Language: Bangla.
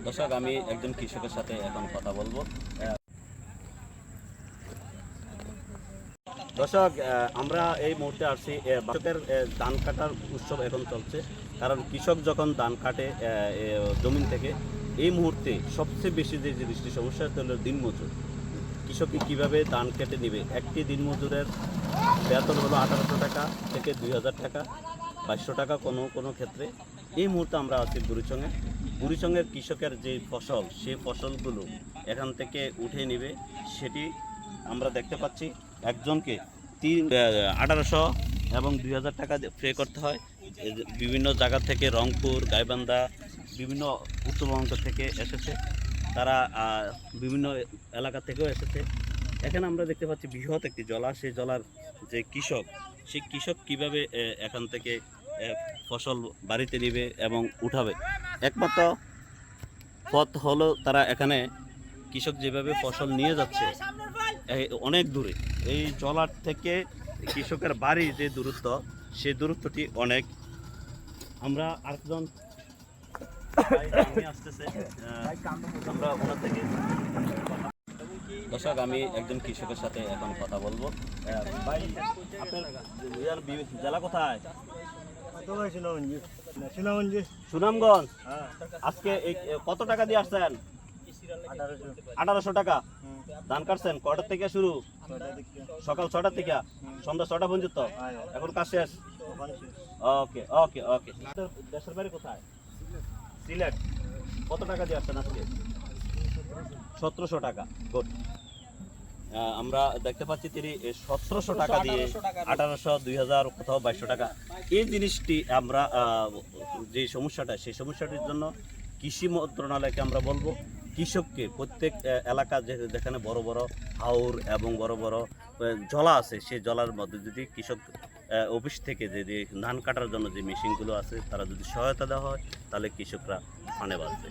দর্শক, আমি একজন কৃষকের সাথে এখন কথা বলবো। দর্শক, আমরা এই মুহূর্তে আসছি কৃষকের ধান কাটার উৎসব এখন চলছে। কারণ কৃষক যখন ধান কাটে জমিন থেকে, এই মুহূর্তে সবচেয়ে বেশি যে জিনিসটি সমস্যা হলো দিনমজুর। কৃষককে কীভাবে ধান কেটে নেবে? একটি দিনমজুরের বেতন হলো 1800 টাকা থেকে 2000 টাকা, 2200 টাকা কোনো কোনো ক্ষেত্রে। এই মুহূর্তে আমরা আছি বুড়িচংয়ের কৃষকের যে ফসল, সেই ফসলগুলো এখান থেকে উঠে নেবে, সেটি আমরা দেখতে পাচ্ছি। একজনকে 1800 এবং 2000 টাকা পে করতে হয়। বিভিন্ন জায়গা থেকে, রংপুর, গাইবান্ধা, বিভিন্ন উত্তরবঙ্গ থেকে এসেছে, তারা বিভিন্ন এলাকা থেকেও এসেছে। এখানে আমরা দেখতে পাচ্ছি বৃহৎ একটি জলা। সেই জলার যে কৃষক, সেই কৃষক কীভাবে এখান থেকে ফসল বাড়িতে নেবে এবং উঠাবে, একমাত্র পথ হলো তারা এখানে কৃষক যেভাবে ফসল নিয়ে যাচ্ছে অনেক দূরে, এই জলার থেকে কৃষকের বাড়ি যে দূরত্ব, সেই দূরত্বটি অনেক। আমরা আরেকজন আসতেছে, আমরা ওনার থেকে। দর্শক, আমি একজন কৃষকের সাথে এখন কথা বলবো। ভাই, আপনার জেলা কোথায়? সুনামগঞ্জ। আজকে কত টাকা দিয়ে আসছেন? 1800 টাকা। ধান কাটছেন কটার থেকে শুরু? সকাল 6টা থেকে সন্ধ্যা 6টা পর্যন্ত। এখন কাজ শেষ? ওকে ওকে ওকে। দেশের বাড়ি কোথায়? সিলেট। কত টাকা দিয়ে আসছেন আজকে? 1700 টাকা। গুড। আমরা দেখতে পাচ্ছি তিনি 1700 টাকা দিয়ে 1800, 2000, কোথাও 2200 টাকা। এই জিনিসটি আমরা যে সমস্যাটা, সেই সমস্যাটির জন্য কৃষি মন্ত্রণালয়কে আমরা বলবো, কৃষককে প্রত্যেক এলাকা যেখানে বড় বড় হাওর এবং বড় বড় জলা আছে, সেই জলার মধ্যে যদি কৃষক অফিস থেকে যে ধান কাটার জন্য যে মেশিনগুলো আছে, তারা যদি সহায়তা দেওয়া হয়, তাহলে কৃষকরা ফানে বাঁচবে।